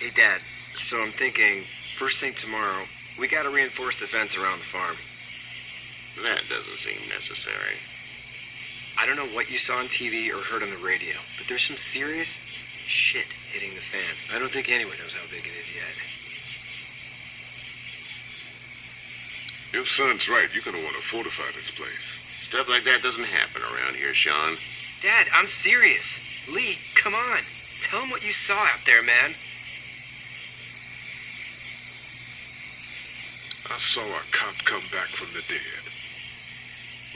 Hey, Dad, so I'm thinking, first thing tomorrow, we gotta reinforce the fence around the farm. That doesn't seem necessary. I don't know what you saw on TV or heard on the radio, but there's some serious shit hitting the fan. I don't think anyone knows how big it is yet. Your son's right. You're gonna want to fortify this place. Stuff like that doesn't happen around here, Sean. Dad, I'm serious. Lee, come on. Tell him what you saw out there, man. I saw a cop come back from the dead.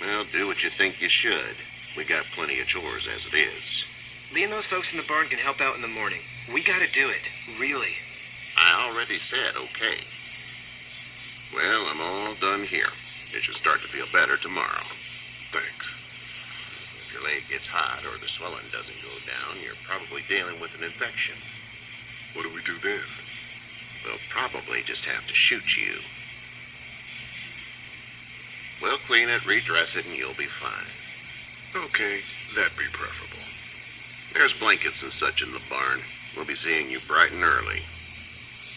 Well, do what you think you should. We got plenty of chores as it is. Lee and those folks in the barn can help out in the morning. We gotta do it. Really. I already said okay. Well, I'm all done here. You should start to feel better tomorrow. Thanks. If your leg gets hot or the swelling doesn't go down, you're probably dealing with an infection. What do we do then? We'll probably just have to shoot you. We'll clean it, redress it, and you'll be fine. Okay, that'd be preferable. There's blankets and such in the barn. We'll be seeing you bright and early.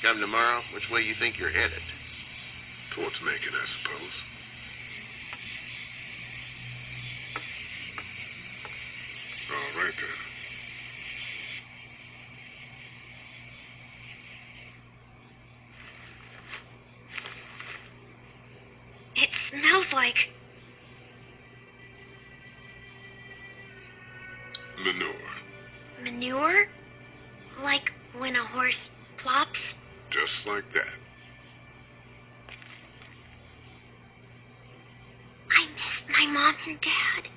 Come tomorrow, which way you think you're headed? Towards Macon, I suppose. All right, then. It smells like... Manure. manure? Like when a horse plops? Just like that. I miss my mom and dad.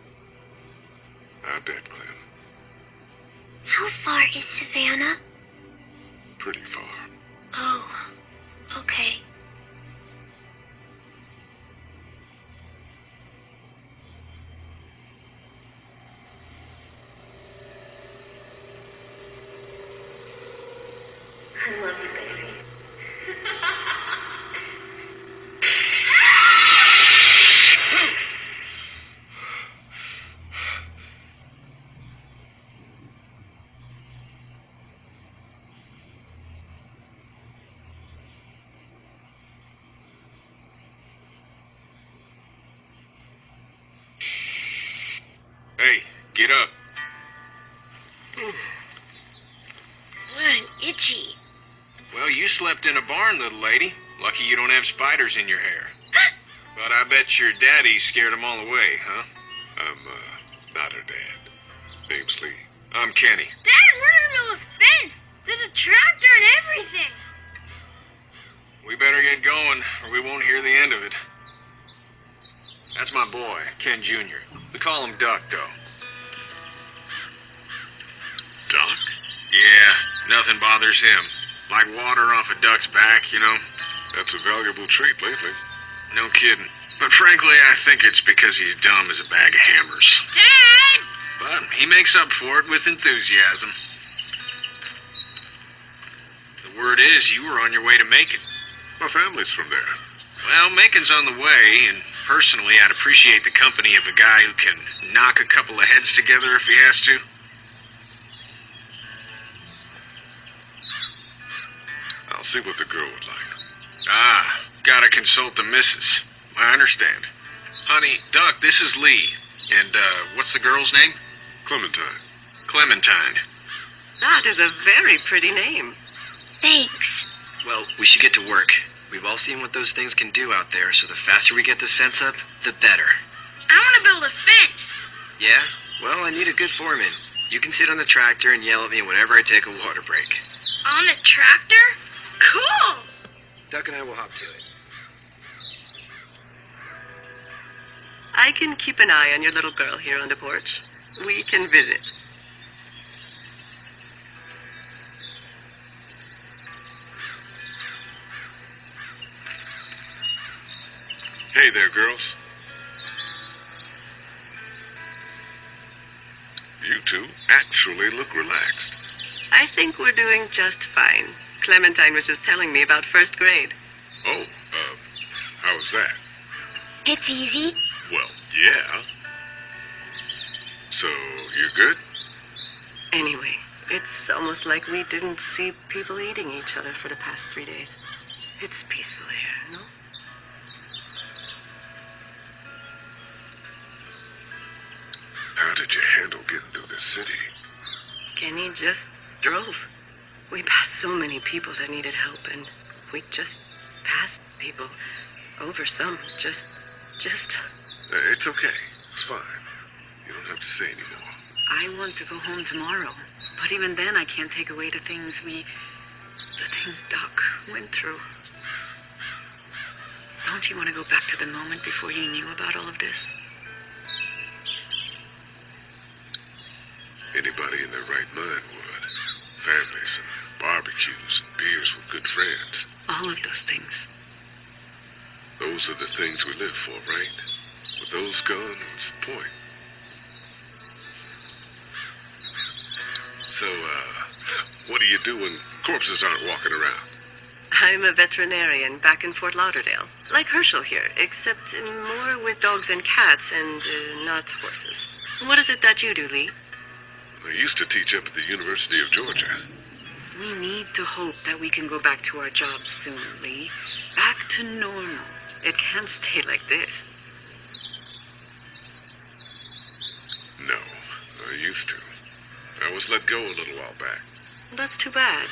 I bet, Clem. How far is Savannah? Pretty far. Oh, okay. I love you, baby. Hey, get up. I'm itchy. Well, you slept in a barn, little lady. Lucky you don't have spiders in your hair. But I bet your daddy scared them all away, huh? I'm, not her dad. Name's Lee. I'm Kenny. Dad, we're in the middle of a fence. There's a tractor and everything. We better get going, or we won't hear the end of it. That's my boy, Ken Jr. We call him Duck, though. Doc? Yeah, nothing bothers him. Like water off a duck's back, you know? That's a valuable trait lately. No kidding. But frankly, I think it's because he's dumb as a bag of hammers. Dad! But he makes up for it with enthusiasm. The word is you were on your way to Macon. My family's from there. Well, Macon's on the way, and personally, I'd appreciate the company of a guy who can knock a couple of heads together if he has to. I'll see what the girl would like. Ah, gotta consult the missus. I understand. Honey, Duck, this is Lee. And, what's the girl's name? Clementine. Clementine. That is a very pretty name. Thanks. Well, we should get to work. We've all seen what those things can do out there, so the faster we get this fence up, the better. I want to build a fence. Yeah? Well, I need a good foreman. You can sit on the tractor and yell at me whenever I take a water break. On the tractor? Cool! Duck and I will hop to it. I can keep an eye on your little girl here on the porch. We can visit. Hey there, girls. You two actually look relaxed. I think we're doing just fine. Clementine was just telling me about first grade. Oh, how was that? It's easy. Well, yeah. So, you're good? Anyway, It's almost like we didn't see people eating each other for the past 3 days. It's peaceful here, no? How did you handle getting through the city? Kenny just drove. We passed so many people that needed help, and we just passed people over some. Just... It's okay. It's fine. You don't have to say anymore. I want to go home tomorrow. But even then, I can't take away the things Doc went through. Don't you want to go back to the moment before you knew about all of this? Anybody in their right mind would. Families and barbecues and beers with good friends. All of those things. Those are the things we live for, right? With those gone, what's the point? So, what do you do when corpses aren't walking around? I'm a veterinarian back in Fort Lauderdale. Like Herschel here, except more with dogs and cats and not horses. What is it that you do, Lee? I used to teach up at the University of Georgia. We need to hope that we can go back to our jobs soon, Lee. Back to normal. It can't stay like this. No, I used to. I was let go a little while back. That's too bad.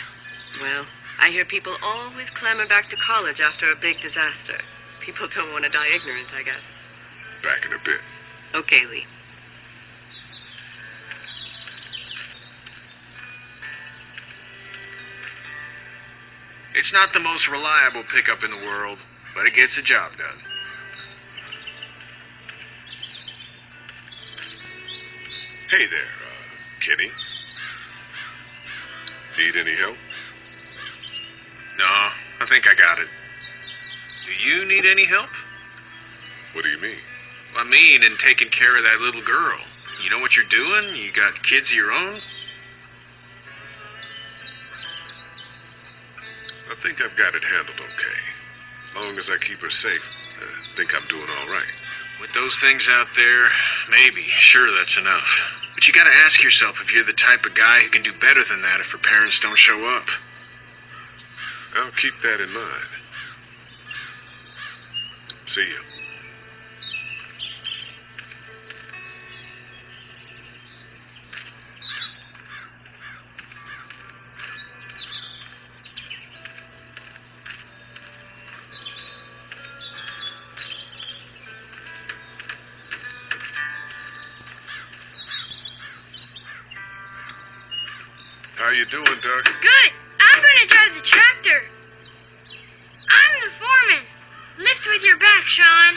Well, I hear people always clamor back to college after a big disaster. People don't want to die ignorant, I guess. Back in a bit. Okay, Lee. It's not the most reliable pickup in the world, but it gets the job done. Hey there, Kenny. Need any help? No, I think I got it. Do you need any help? What do you mean? I mean, in taking care of that little girl. You know what you're doing? You got kids of your own? I think I've got it handled okay. As long as I keep her safe, I think I'm doing all right. With those things out there, maybe. Sure, that's enough. But you gotta ask yourself if you're the type of guy who can do better than that if her parents don't show up. I'll keep that in mind. See you. How you doing, Doug? Good. I'm gonna drive the tractor. I'm the foreman. Lift with your back, Sean.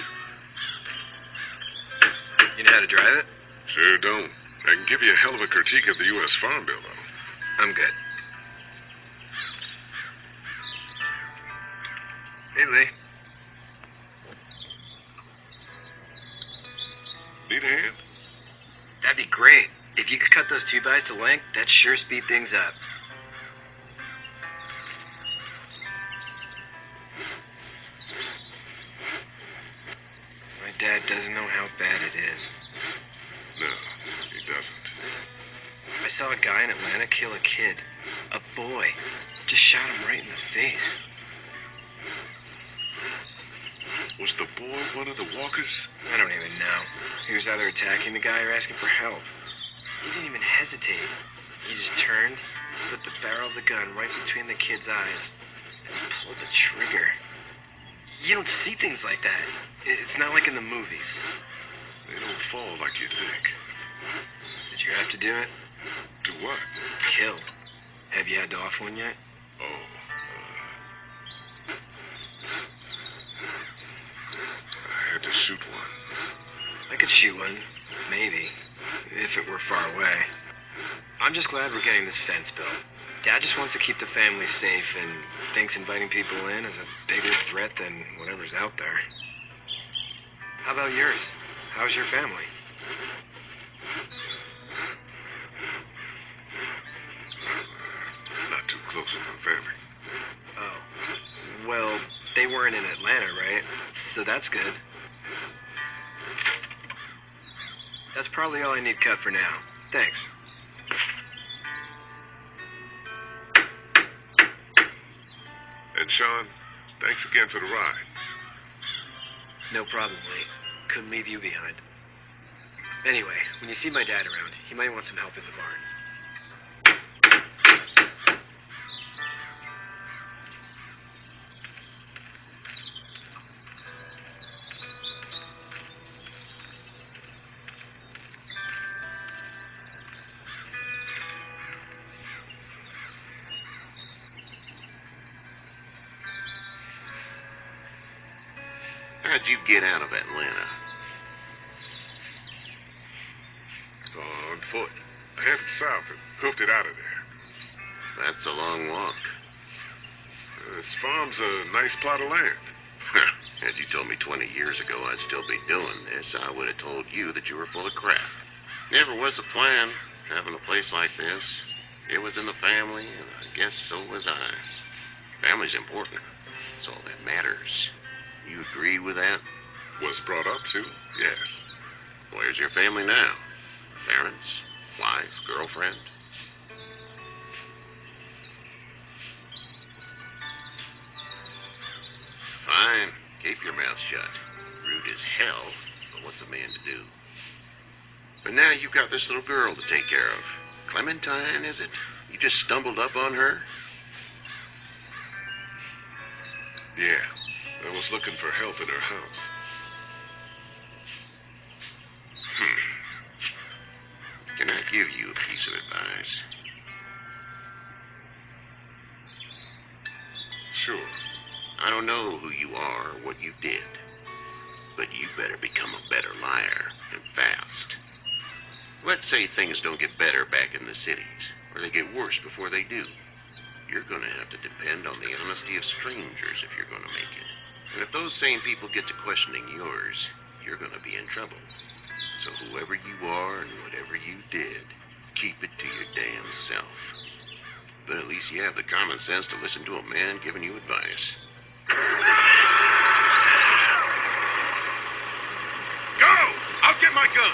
You know how to drive it? Sure don't. I can give you a hell of a critique of the U.S. Farm Bill, though. I'm good. Hey, Lee. Need a hand? That'd be great. If you could cut those 2x to length, that'd sure speed things up. My dad doesn't know how bad it is. No, he doesn't. I saw a guy in Atlanta kill a kid. A boy. Just shot him right in the face. Was the boy one of the walkers? I don't even know. He was either attacking the guy or asking for help. He didn't even hesitate. He just turned, put the barrel of the gun right between the kid's eyes, and pulled the trigger. You don't see things like that. It's not like in the movies. They don't fall like you think. Did you have to do it? Do what? Kill. Have you had to off one yet? Oh, I had to shoot one. I could shoot one. Maybe. If it were far away. I'm just glad we're getting this fence built. Dad just wants to keep the family safe and thinks inviting people in is a bigger threat than whatever's out there. How about yours? How's your family? Not too close with my family. Oh. Well, they weren't in Atlanta, right? So that's good. That's probably all I need cut for now. Thanks. And Sean, thanks again for the ride. No problem, Lee. Couldn't leave you behind. Anyway, when you see my dad around, he might want some help in the barn. How'd you get out of Atlanta? On foot. I headed south and hoofed it out of there. That's a long walk. This farm's a nice plot of land. Had you told me 20 years ago I'd still be doing this, I would have told you that you were full of crap. Never was a plan, having a place like this. It was in the family, and I guess so was I. Family's important. It's all that matters. You agreed with that? Was brought up to, yes. Where's your family now? Parents? Wife? Girlfriend? Fine. Keep your mouth shut. Rude as hell, but what's a man to do? But now you've got this little girl to take care of. Clementine, is it? You just stumbled up on her? Yeah. I was looking for help in her house. Can I give you a piece of advice? Sure. I don't know who you are or what you did, but you better become a better liar, and fast. Let's say things don't get better back in the cities, or they get worse before they do. You're going to have to depend on the honesty of strangers if you're going to make it. And if those same people get to questioning yours, you're going to be in trouble. So whoever you are and whatever you did, keep it to your damn self. But at least you have the common sense to listen to a man giving you advice. Go! I'll get my gun!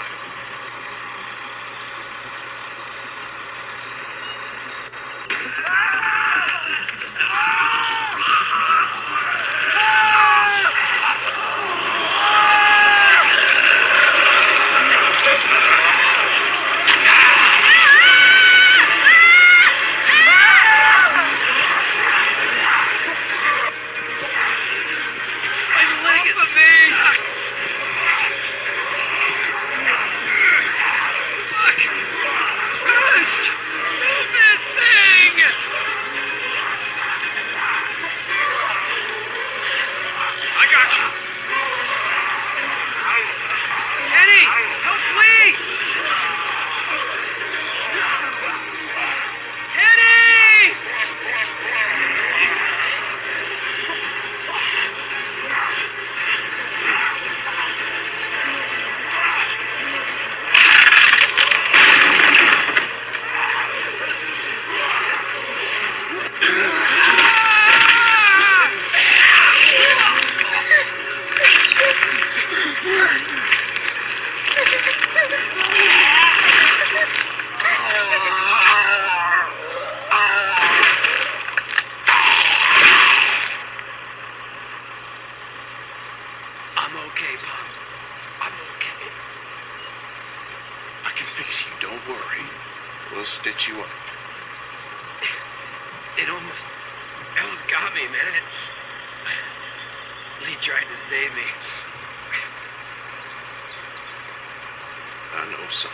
We'll stitch you up. It almost got me, man. Lee tried to save me. I know, son.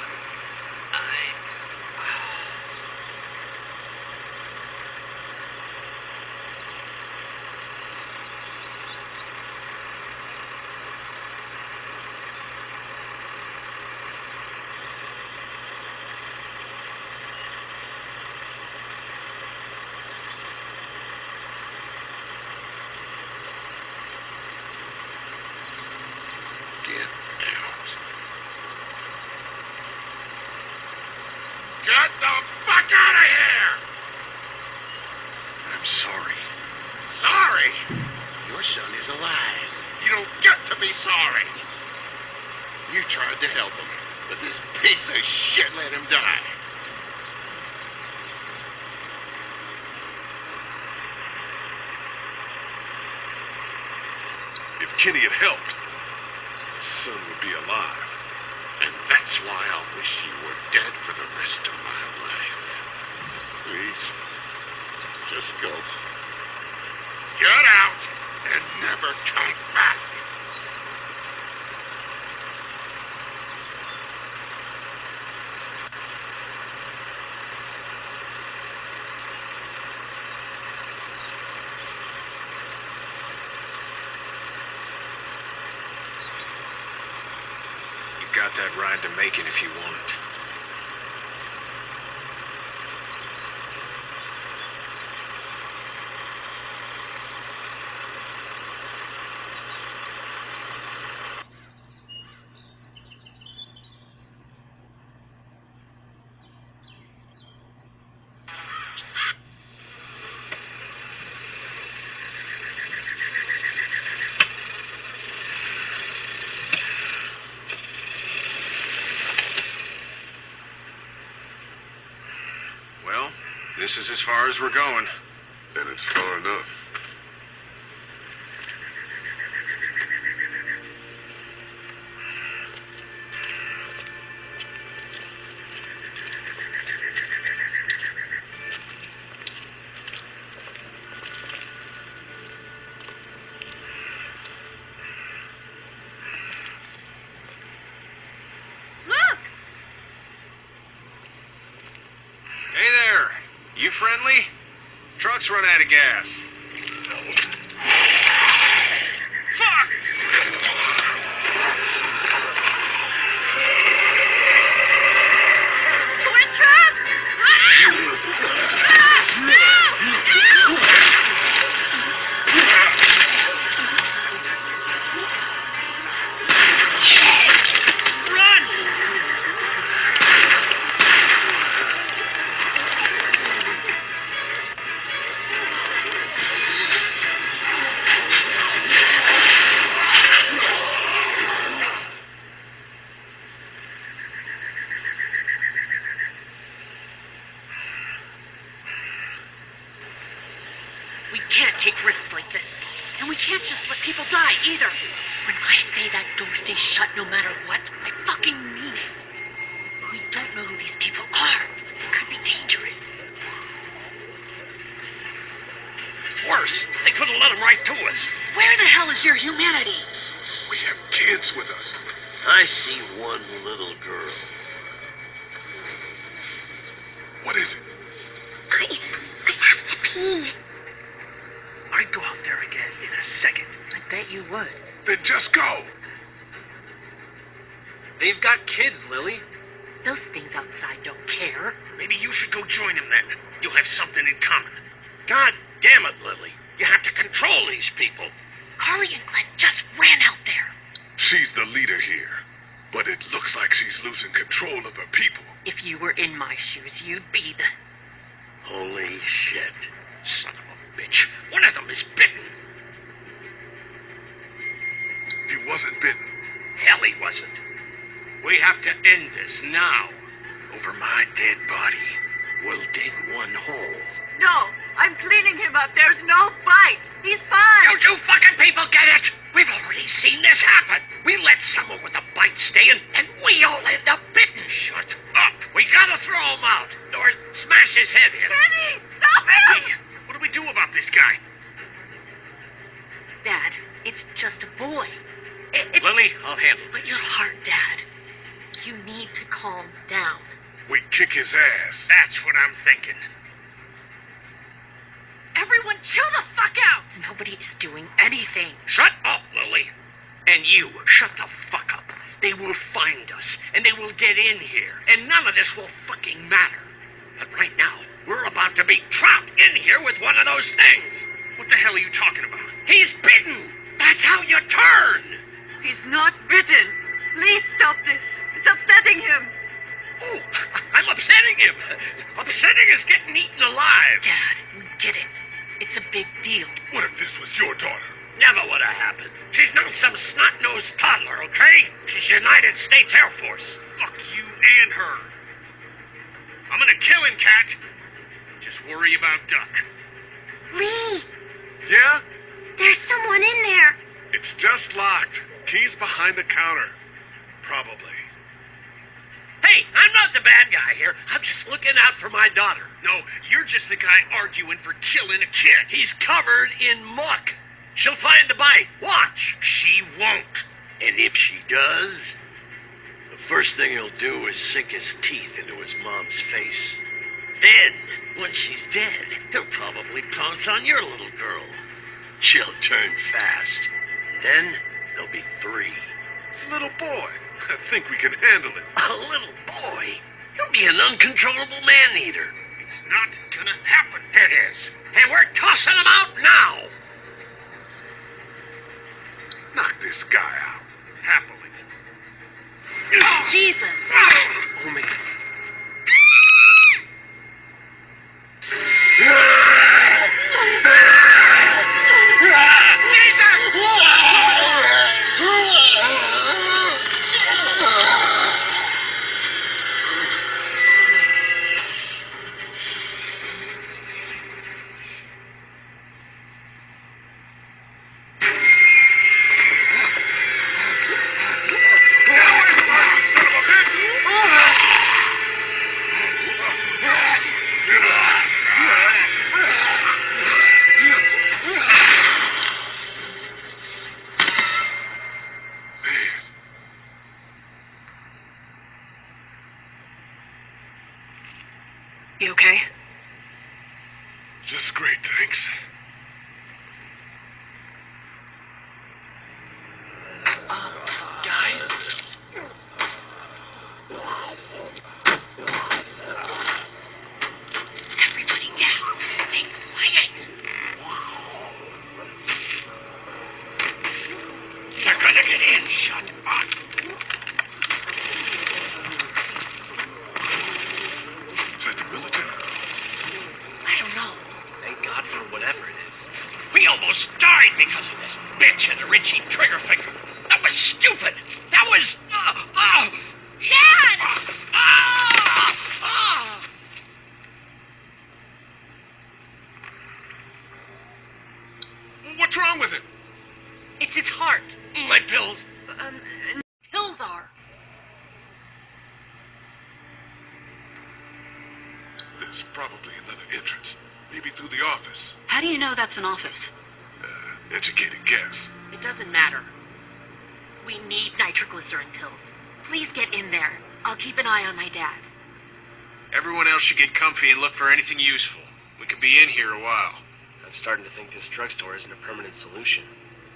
Get the fuck out of here! I'm sorry. Sorry? Your son is alive. You don't get to be sorry. You tried to help him, but this piece of shit let him die. Kenny had helped, his son would be alive. And that's why I wish you were dead for the rest of my life. Please, just go. Get out and never come back. You've got that ride to Macon if you want it. Well, this is as far as we're going. And it's far enough. Look! Hey there. You friendly? Truck's run out of gas. Fuck! We're trapped! Run! We can't take risks like this. And we can't just let people die either. When I say that door stays shut no matter what, I fucking mean it. We don't know who these people are. They could be dangerous. Worse, they could have let him right to us. Where the hell is your humanity? We have kids with us. I see one little girl. What is it? I have to pee. I'd go out there again in a second. I bet you would. Then just go. They've got kids, Lily. Those things outside don't care. Maybe you should go join them then. You'll have something in common. God damn it, Lily. You have to control these people. Carly and Glenn just ran out there. She's the leader here. But it looks like she's losing control of her people. If you were in my shoes, you'd be the... Holy shit. Son of a bitch. One of them is bitten. He wasn't bitten. Hell, he wasn't. We have to end this now. Over my dead body. We'll dig one hole. No, I'm cleaning him up. There's no bite. He's fine. Don't you fucking people get it? We've already seen this happen. We let someone with a bite stay in, and we all end up bitten. Shut up. We gotta throw him out, or smash his head in. Kenny, stop him! Hey, what do we do about this guy? Dad, it's just a boy. Lily, I'll handle But this. your heart, Dad. You need to calm down. We kick his ass. That's what I'm thinking. Everyone chill the fuck out! Nobody is doing anything. Shut up, Lily. And you, shut the fuck up. They will find us, and they will get in here, and none of this will fucking matter. But right now, we're about to be trapped in here with one of those things. What the hell are you talking about? He's bitten. That's how you turn. He's not bitten. Please stop this. It's upsetting him. Oh, I'm upsetting him. Upsetting is getting eaten alive. Dad, we get it. It's a big deal. What if this was your daughter? Never would have happened. She's not some snot-nosed toddler, okay? She's United States Air Force. Fuck you and her. I'm gonna kill him, Cat. Just worry about Duck. Lee, Yeah? there's someone in there. It's just locked. Key's behind the counter. Probably. Hey, I'm not the bad guy here. I'm just looking out for my daughter. No, you're just the guy arguing for killing a kid. He's covered in muck. She'll find the bite. Watch. She won't. And if she does, the first thing he'll do is sink his teeth into his mom's face. Then, when she's dead, he'll probably pounce on your little girl. She'll turn fast. Then, there'll be 3. It's a little boy. I think we can handle it. A little boy? He'll be an uncontrollable man-eater. It's not gonna happen. It is. And we're tossing him out now. Knock this guy out. Happily. Jesus! Oh, man. You okay? Just great, thanks. Guys? Everybody down. Stay quiet. They're gonna get in. Shut up. Is that the military? I don't know. Thank God for whatever it is. We almost died because of this bitch and the Richie trigger finger. That was stupid. That was... Dad! What's wrong with it? It's his heart. My pills. Pills are. There's probably another entrance. Maybe through the office. How do you know that's an office? Educated guess. It doesn't matter. We need nitroglycerin pills. Please get in there. I'll keep an eye on my dad. Everyone else should get comfy and look for anything useful. We could be in here a while. I'm starting to think this drugstore isn't a permanent solution.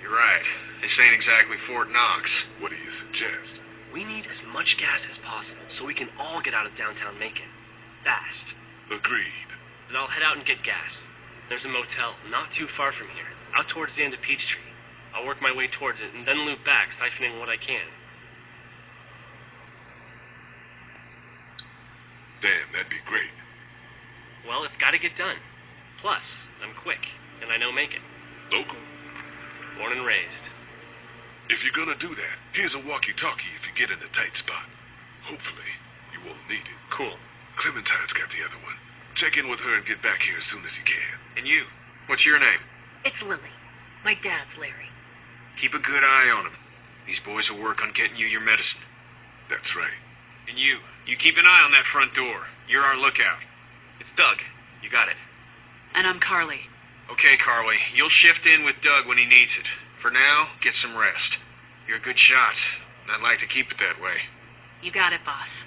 You're right. This ain't exactly Fort Knox. What do you suggest? We need as much gas as possible so we can all get out of downtown Macon. Fast. Agreed. And I'll head out and get gas. There's a motel not too far from here, out towards the end of Peachtree. I'll work my way towards it and then loop back, siphoning what I can. Damn, that'd be great. Well, it's gotta get done. Plus, I'm quick, and I know Macon. Local? Born and raised. If you're gonna do that, here's a walkie-talkie if you get in a tight spot. Hopefully, you won't need it. Cool. Clementine's got the other one. Check in with her and get back here as soon as you can. And you? What's your name? It's Lily. My dad's Larry. Keep a good eye on him. These boys will work on getting you your medicine. That's right. And you keep an eye on that front door. You're our lookout. It's Doug. You got it. And I'm Carly. Okay, Carly. You'll shift in with Doug when he needs it. For now, get some rest. You're a good shot, and I'd like to keep it that way. You got it, boss.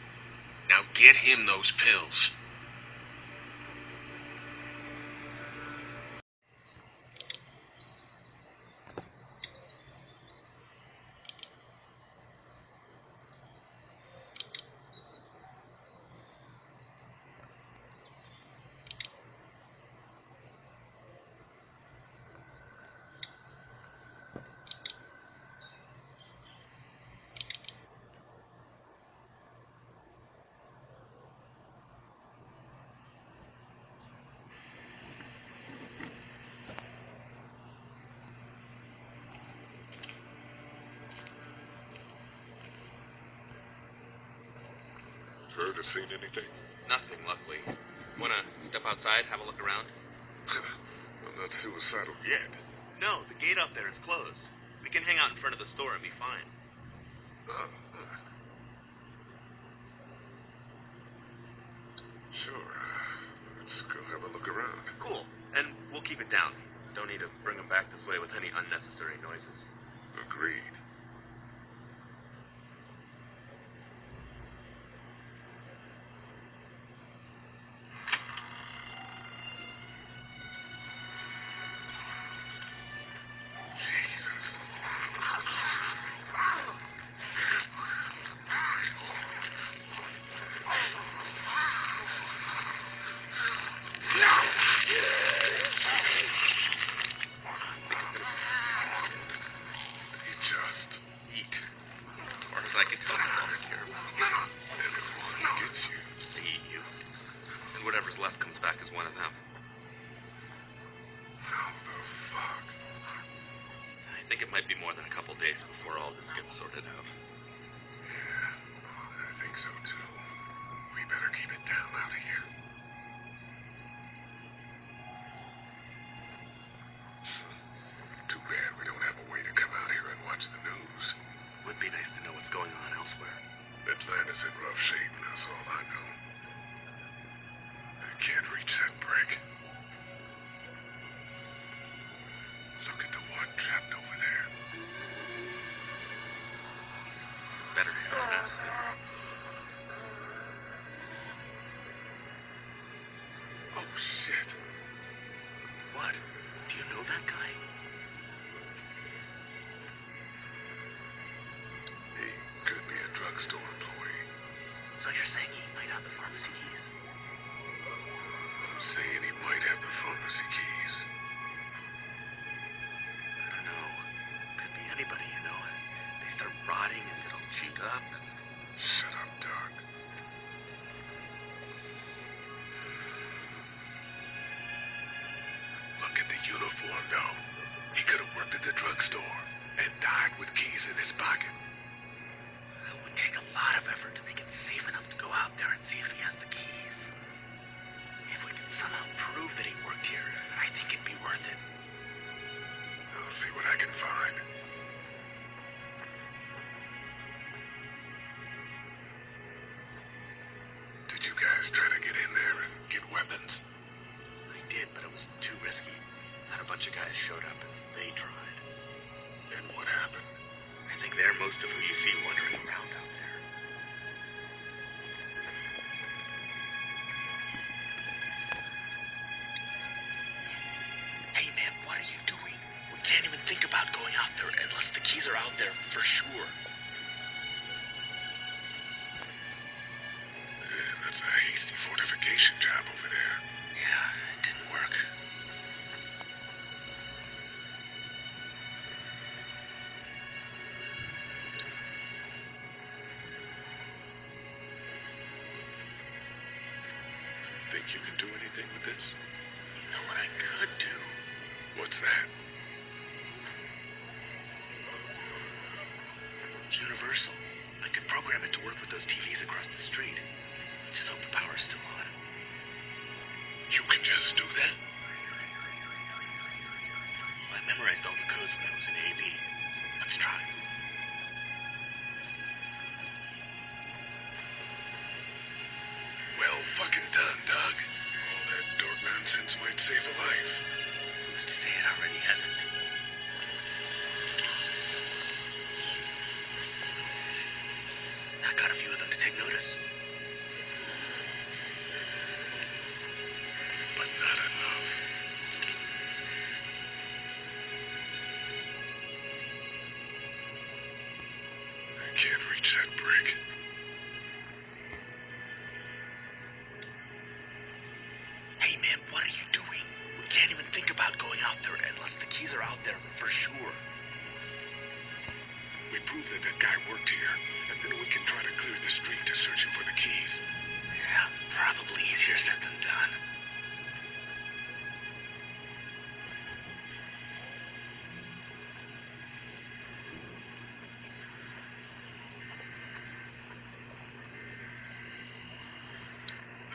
Now get him those pills. Heard or seen anything? Nothing, luckily. Wanna step outside, have a look around? I'm not suicidal yet. No, the gate up there is closed. We can hang out in front of the store and be fine. Sure. Let's go have a look around. Cool. And we'll keep it down. Don't need to bring them back this way with any unnecessary noises. Agreed. Before all this gets sorted out. Yeah, I think so too. We better keep it down out of here. Too bad we don't have a way to come out here and watch the news. Would be nice to know what's going on elsewhere. Atlanta's in rough shape, and that's all I know. I can't reach that brick. Look at the one trapped over there. Better head on us. Oh, shit. What? Do you know that guy? He could be a drugstore employee. So you're saying he might have the pharmacy keys? I'm saying he might have the pharmacy keys. I don't know. Could be anybody, you know. They start rotting and get all chewed up. Shut up, Doc. Look at the uniform, though. He could have worked at the drugstore and died with keys in his pocket. It would take a lot of effort to make it safe enough to go out there and see if he has the keys. If we can somehow prove that he worked here, I think it'd be worth it. I'll see what I can find. Did you guys try to get in there and get weapons? I did, but it was too risky. Then a bunch of guys showed up and they tried. And what happened? I think they're most of who you see wandering around out there. Hey man, what are you doing? We can't even think about going out there unless the keys are out there for sure. That's a hasty fortification job over there. Yeah, it didn't work. Think you can do anything with this? You know what I could do? What's that? It's universal. I could program it to work with those TVs across the street. Just hope the power's still on. You can just do that? I memorized all the codes when I was in AV. Let's try. Well fucking done, Doug. All that dork nonsense might save a life. Who's to say it already hasn't? I got a few of them to take notice. But not enough. I can't reach that brick. Hey man, what are you doing? We can't even think about going out there unless the keys are out there for sure. We prove that that guy worked here, and then we can try to clear the street to search him for the keys. Yeah, probably easier said than done.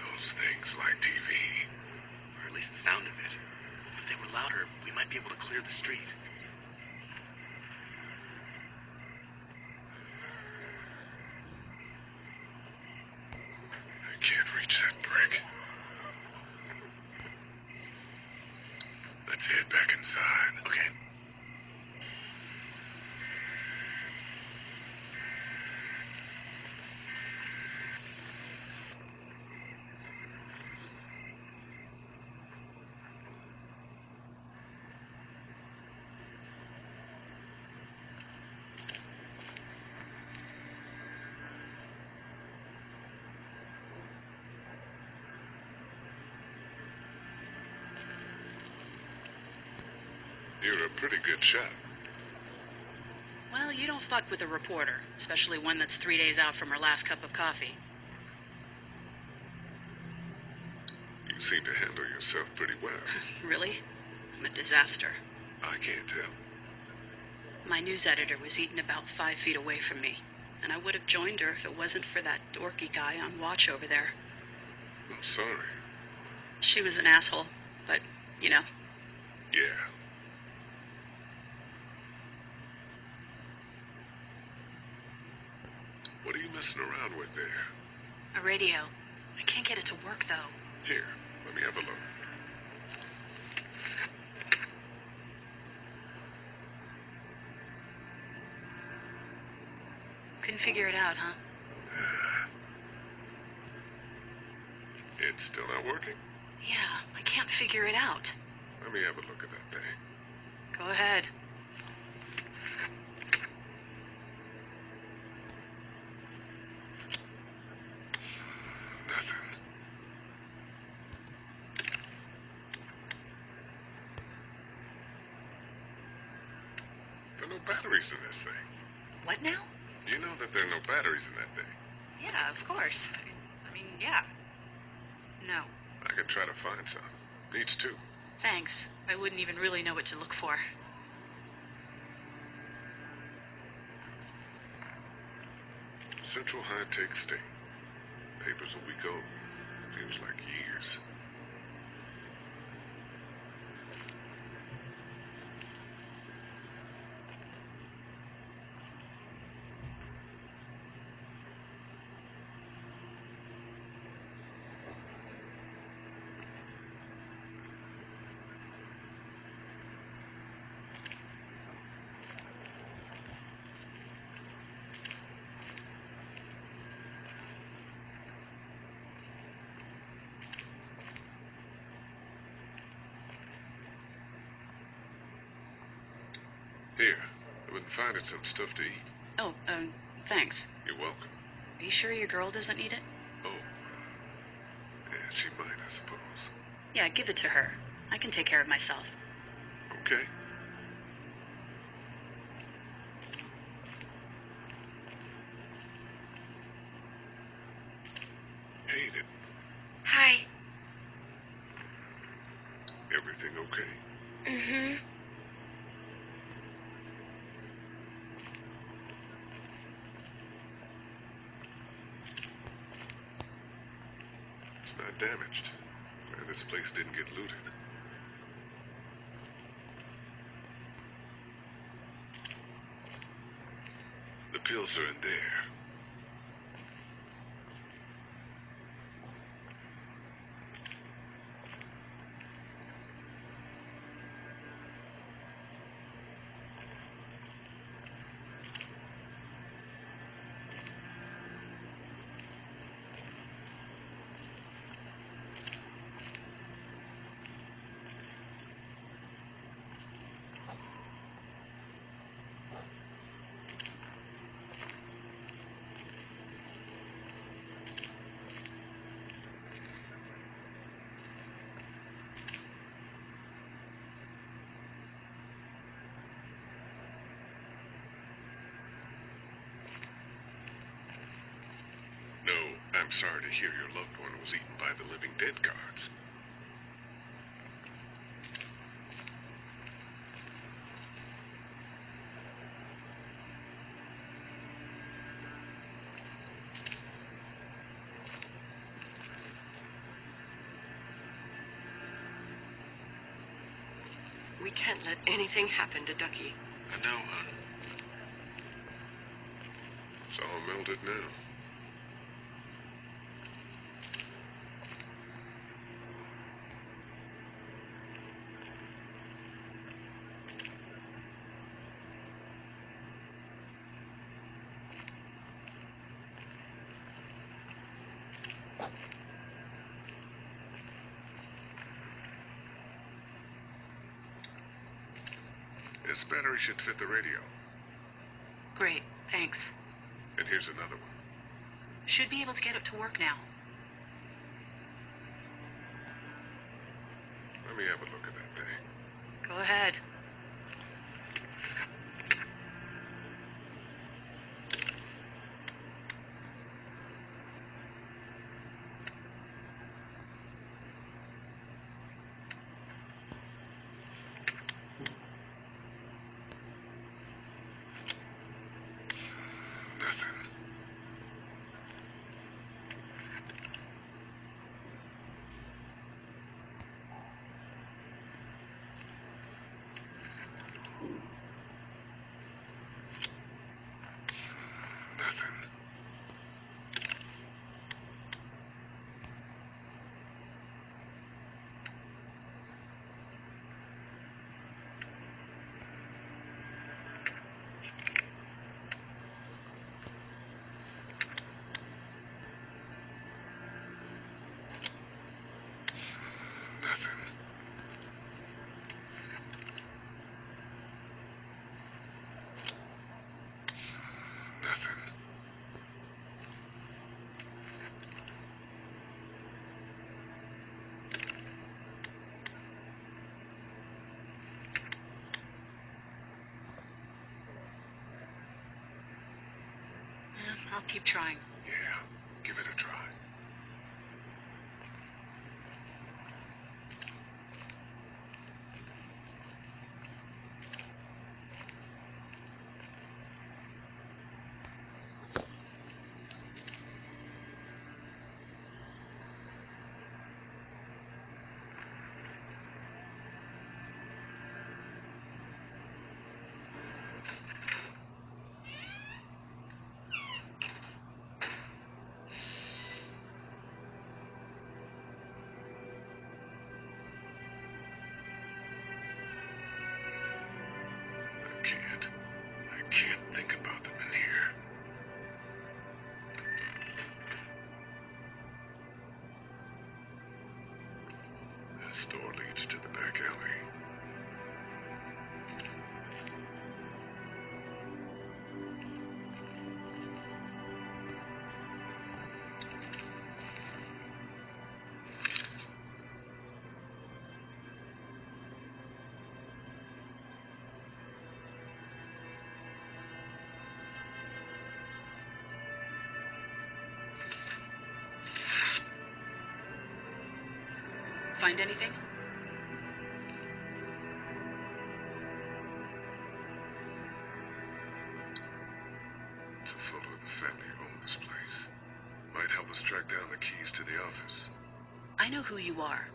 Those things like TV. Or at least the sound of it. If they were louder, we might be able to clear the street. You're a pretty good shot. Well, you don't fuck with a reporter, especially one that's 3 days out from her last cup of coffee. You seem to handle yourself pretty well. Really? I'm a disaster. I can't tell. My news editor was eaten about 5 feet away from me, and I would have joined her if it wasn't for that dorky guy on watch over there. I'm sorry. She was an asshole, but, you know. Yeah. What are you messing around with there? A radio. I can't get it to work, though. Here, let me have a look. Couldn't figure it out, huh? It's still not working? Yeah, I can't figure it out. Let me have a look at that thing. Go ahead. Nothing. There are no batteries in this thing. What now? You know that there are no batteries in that thing. Yeah, of course. I mean, yeah. No. I could try to find some. Needs two. Thanks. I wouldn't even really know what to look for. Central High-Tech State. Papers a week old. Feels like years. Here, I've been finding some stuff to eat. Oh, thanks. You're welcome. Are you sure your girl doesn't need it? Oh, yeah, she might, I suppose. Yeah, give it to her. I can take care of myself. Okay. Hate it. Hi. Everything okay? Mm-hmm. It's not damaged. Glad this place didn't get looted. The pills are in there. No, I'm sorry to hear your loved one was eaten by the living dead guards. We can't let anything happen to Ducky. I know, hon. It's all melted now. This battery should fit the radio. Great, thanks. And here's another one. Should be able to get it to work now. Let me have a look at that thing. Go ahead. I'll keep trying. Yeah, give it a try. I can't think about them in here. This door leads to the back alley. Find anything? It's a photo of the family who own this place. Might help us track down the keys to the office. I know who you are.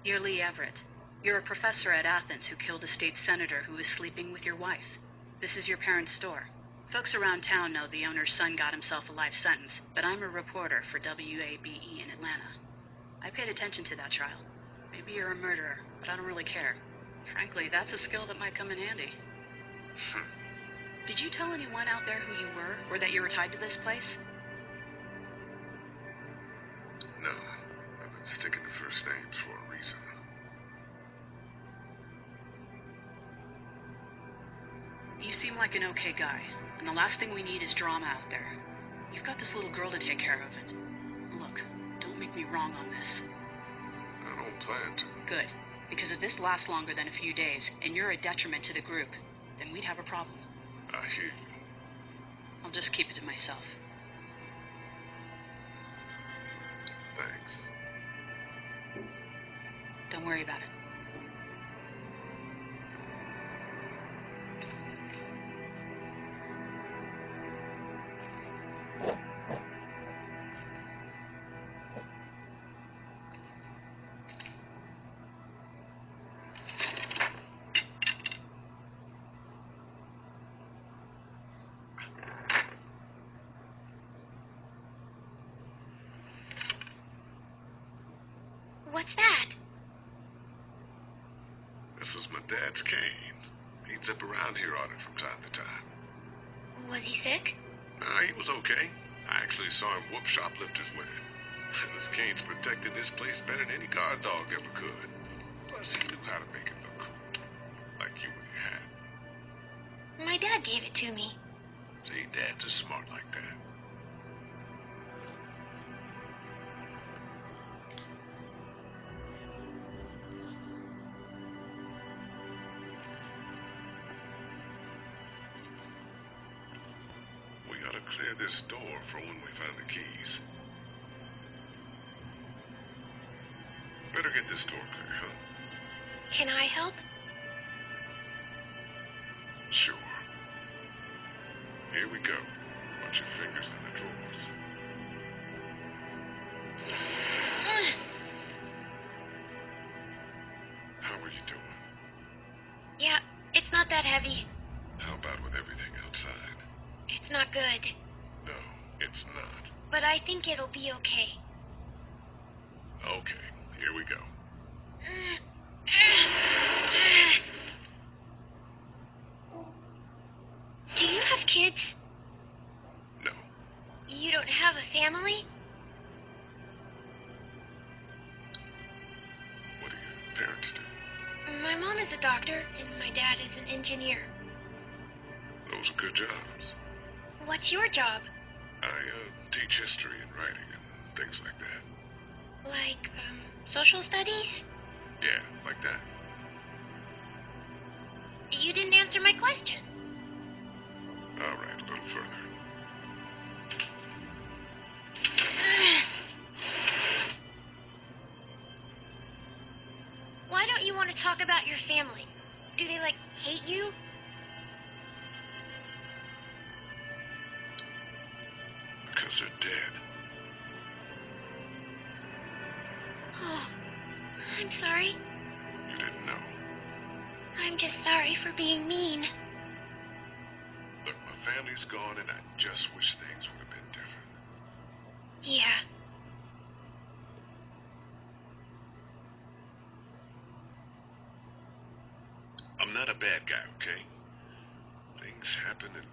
You're Lee Everett. You're a professor at Athens who killed a state senator who was sleeping with your wife. This is your parents' store. Folks around town know the owner's son got himself a life sentence, but I'm a reporter for WABE in Atlanta. I paid attention to that trial. Maybe you're a murderer, but I don't really care. Frankly, that's a skill that might come in handy. Did you tell anyone out there who you were, or that you were tied to this place? No, I've been sticking to first names for a reason. You seem like an okay guy, and the last thing we need is drama out there. You've got this little girl to take care of, and look, don't make me wrong on this. I don't plan to. Good, because if this lasts longer than a few days, and you're a detriment to the group, then we'd have a problem. I hear you. I'll just keep it to myself. Thanks. Don't worry about it. What's that? This was my dad's cane. He'd zip around here on it from time to time. Was he sick? Nah, he was okay. I actually saw him whoop shoplifters with it. And his cane's protected this place better than any guard dog ever could. Plus, he knew how to make it look cool. Like you with your hat. My dad gave it to me. See, dads are smart like that. We gotta clear this door for when we find the keys. Better get this door clear, huh? Can I help? Sure. Here we go. Watch your fingers in the drawers. How are you doing? Yeah, it's not that heavy. How about with everything outside? It's not good. No, it's not. But I think it'll be okay. Okay, here we go. Do you have kids? No. You don't have a family? What do your parents do? My mom is a doctor, and my dad is an engineer. Those are good jobs. What's your job? I teach history and writing and things like that. Like, social studies? Yeah, like that. You didn't answer my question. All right, a little further. don't you want to talk about your family? Do they, like, hate you? Because they're dead. Oh, I'm sorry. You didn't know. I'm just sorry for being mean. Look, my family's gone, and I just wish things would have been different. Yeah. I'm not a bad guy, okay? Things happened, and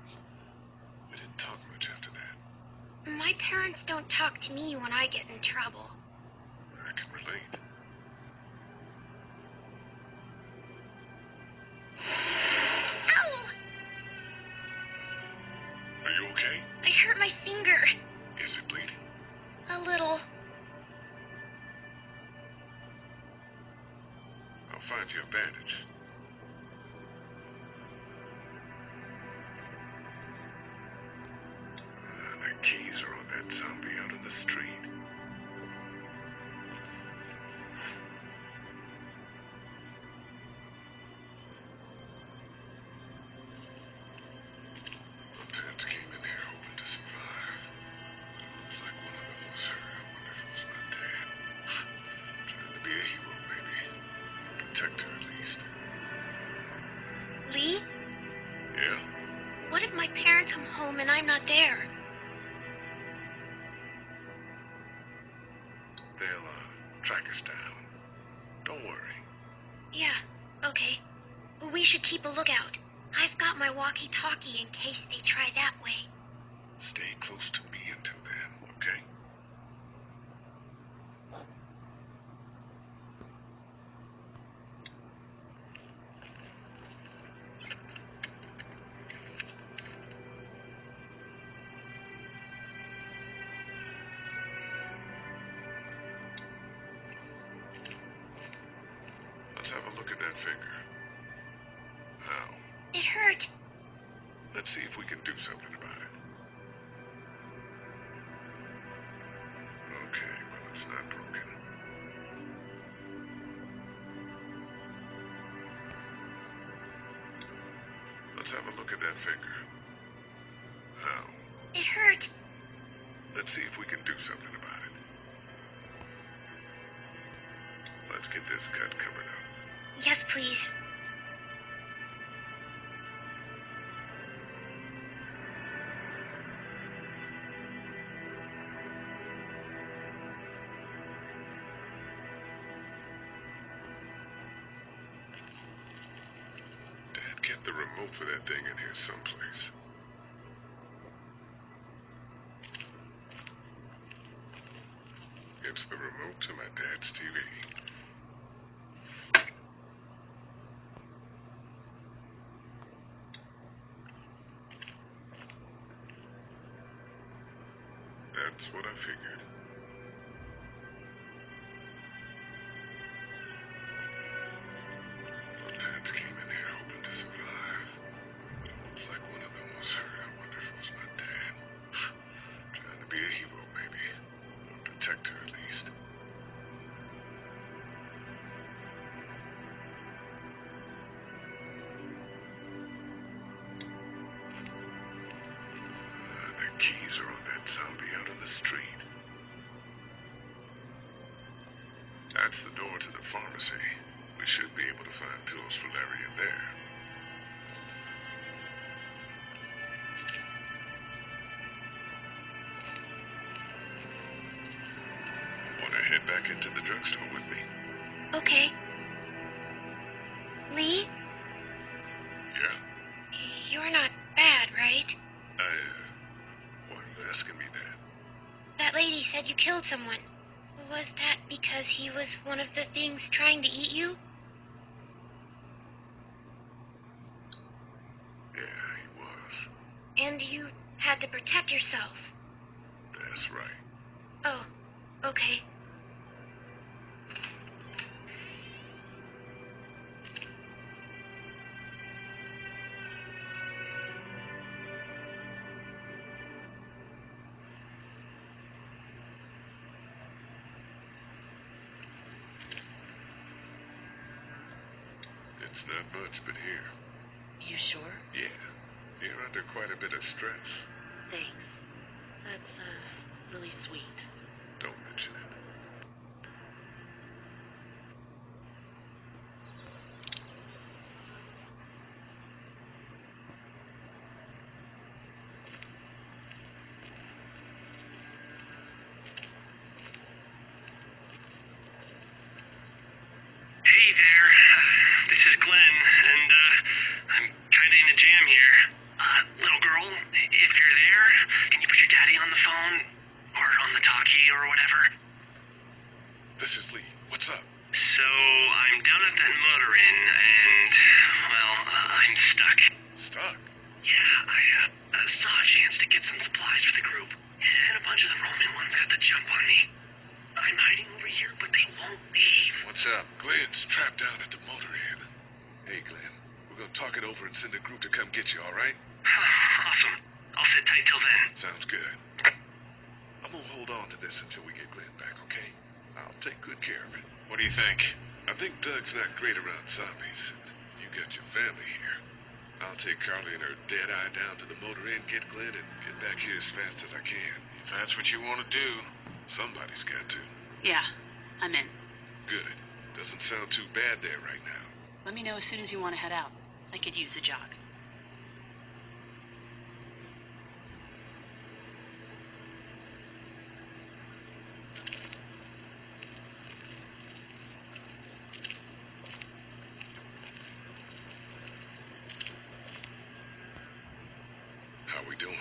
we didn't talk much after that. My parents don't talk to me when I get in trouble. I can relate. Ow! Are you okay? I hurt my finger. Is it bleeding? A little. I'll find you a bandage. The keys are on that zombie out in the street. My parents came in here hoping to survive. Looks like one of them was hurt. I wonder if it was my dad. Trying to be a hero, maybe. A protector, at least. Lee, Yeah? what if my parents come home and I'm not there? They'll, track us down. Don't worry. Yeah, okay. We should keep a lookout. I've got my walkie-talkie in case they try that way. Stay close to me until then, okay? Let's have a look at that finger. How? It hurt. Let's see if we can do something about it. Okay, well, it's not broken. Let's have a look at that finger. How? It hurt. Let's see if we can do something about it. Let's get this cut covered up. Yes, please. Dad kept the remote for that thing in here someplace. It's the remote to my dad's TV. That's what I figured. My parents came in here hoping to survive. But it looks like one of them was hurt. I wonder if it was my dad. Trying to be a hero, maybe. Or a protector, at least. The keys are on that zombie out in the street. That's the door to the pharmacy. We should be able to find pills for Larry in there. Want to head back into the drugstore with me? Okay. Lee, Yeah? you're not bad, right? Why are you asking me that? That lady said you killed someone. Was that because he was one of the things trying to eat you? Yeah, he was. And you had to protect yourself. That's right. Oh, okay. It's not much, but here. You sure? Yeah. You're under quite a bit of stress. Thanks. That's, really sweet. Don't mention it. Hey there, this is Glenn, and I'm kinda in a jam here. Little girl, if you're there, can you put your daddy on the phone? Or on the talkie or whatever? This is Lee. What's up? So, I'm down at that motor inn, and, well, I'm stuck. Stuck? Yeah, I saw a chance to get some supplies for the group, and a bunch of the Roman ones got the jump on me. I'm hiding over here, but they won't leave. What's up? Glenn's trapped down at the motor inn. Hey, Glenn. We're gonna talk it over and send a group to come get you, all right? Awesome. I'll sit tight till then. Sounds good. I'm gonna hold on to this until we get Glenn back, okay? I'll take good care of it. What do you think? I think Doug's not great around zombies. You got your family here. I'll take Carly and her dead eye down to the motor inn, get Glenn, and get back here as fast as I can. If that's what you want to do. Somebody's got to. Yeah, I'm in. Good. Doesn't sound too bad there right now. Let me know as soon as you want to head out. I could use a jog. How we doing?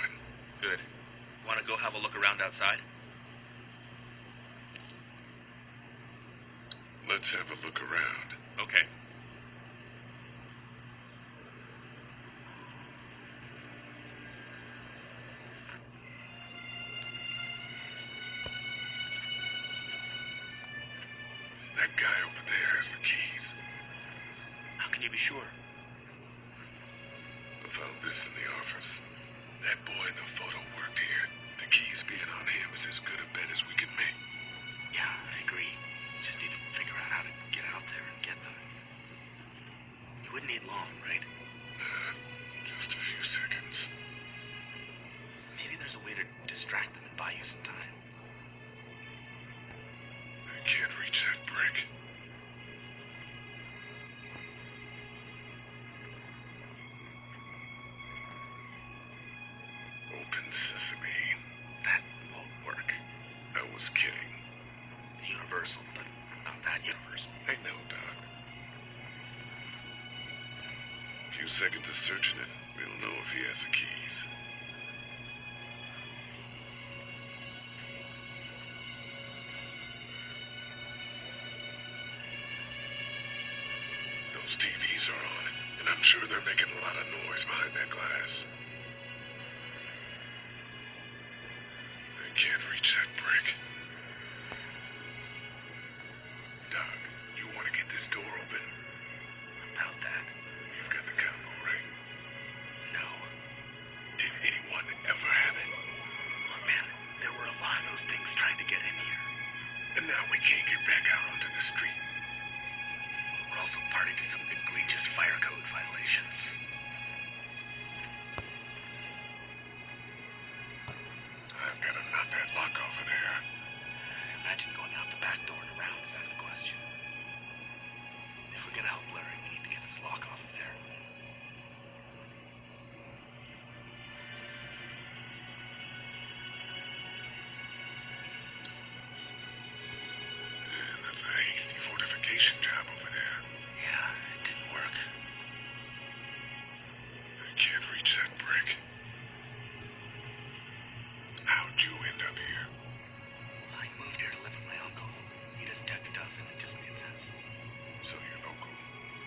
Good. Want to go have a look around outside? Let's have a look around. Okay. That guy over there has the keys. How can you be sure? I found this in the office. That boy in the photo worked here. The keys being on him is as good a bet as we can make. Yeah, I agree. Just need to figure out how to get out there and get them. You wouldn't need long, right? Nah, just a few seconds. Maybe there's a way to distract them and buy you some time. I can't reach that brick. Open sesame. That won't work. I was kidding. It's universal, but not that universal. I know, Doc. A few seconds of searching it, we'll know if he has the keys. Those TVs are on, and I'm sure they're making a lot of noise behind that glass. I can't reach that brick. Doc, you want to get this door open? About that. You've got the combo, right? No. Did anyone ever have it? Look, man, there were a lot of those things trying to get in here. And now we can't get back out onto the street. We're also party to some egregious fire code violations. I've got to knock that lock off of there. Imagine going out the back door and around is out of the question. If we're gonna help Larry, we need to get this lock off of there. Yeah, that's a hasty fortification job over there. Yeah, it didn't work. I can't reach that brick. How'd you end up here? I moved here to live with my uncle. He does tech stuff, and it just made sense. So you're local.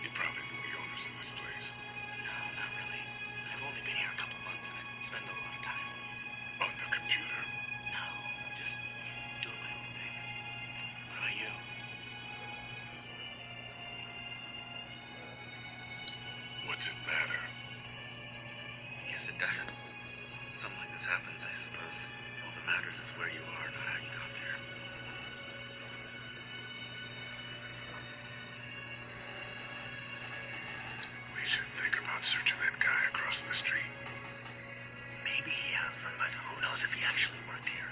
You probably knew the owners of this place. No, not really. I've only been here a couple months, and I spend a lot of time. On the computer. No, just doing my own thing. What about you? What's it matter? I guess it doesn't. Something like this happens, I suppose. All that matters is where you are, not how you got there. actually worked here.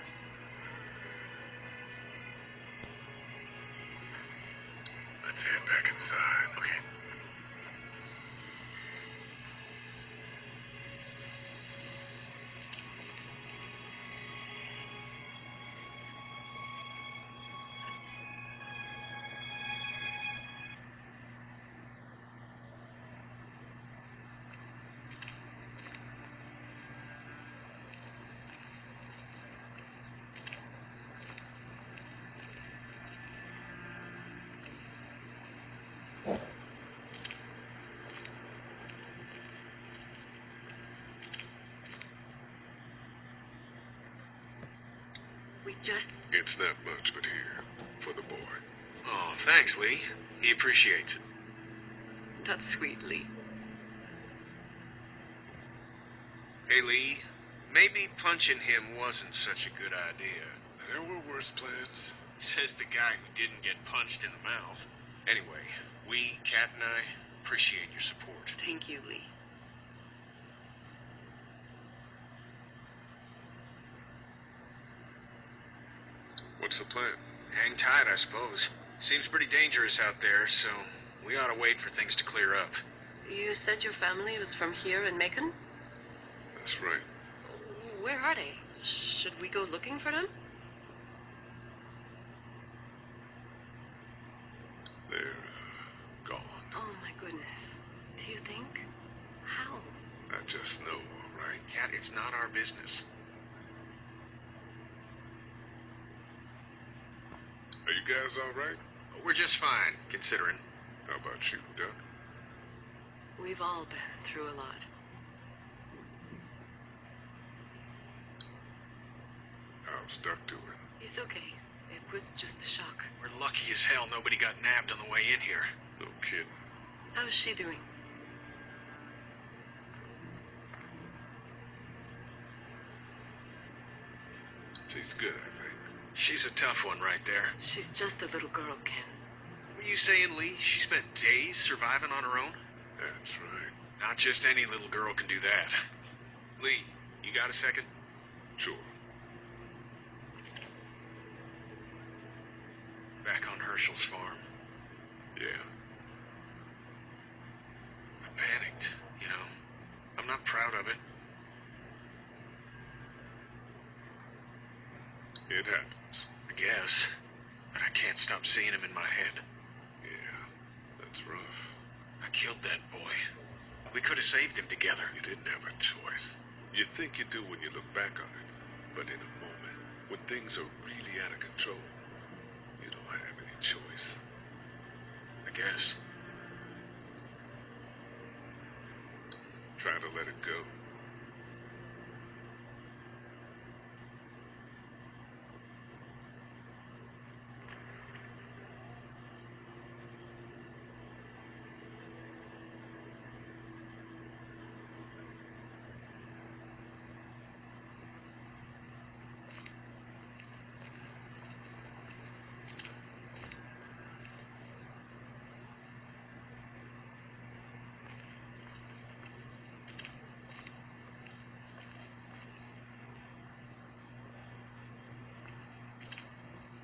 Let's head back inside. Okay. We just... It's not much, but here, for the boy. Oh, thanks, Lee. He appreciates it. That's sweet, Lee. Hey, Lee, maybe punching him wasn't such a good idea. There were worse plans. Says the guy who didn't get punched in the mouth. Anyway, we, Kat and I, appreciate your support. Thank you, Lee. What's the plan? Hang tight, I suppose. Seems pretty dangerous out there, so we ought to wait for things to clear up. You said your family was from here in Macon? That's right. Where are they? Should we go looking for them? They're gone. Oh, my goodness. Do you think? How? I just know, all right? Kat, it's not our business. Are you guys all right? We're just fine, considering. How about you, Duck? We've all been through a lot. How's Duck doing? He's okay. It was just a shock. We're lucky as hell nobody got nabbed on the way in here. No kidding. How's she doing? She's good, I think. She's a tough one right there. She's just a little girl, Ken. Were you saying, Lee, she spent days surviving on her own? That's right. Not just any little girl can do that. Lee, you got a second? Sure. Back on Herschel's farm. Yeah. I panicked, you know. I'm not proud of it. It happens. I guess. But I can't stop seeing him in my head. Yeah, that's rough. I killed that boy. We could have saved him together. You didn't have a choice. You think you do when you look back on it. But in a moment, when things are really out of control, you don't have any choice. I guess. Try to let it go.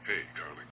Hey, Carl.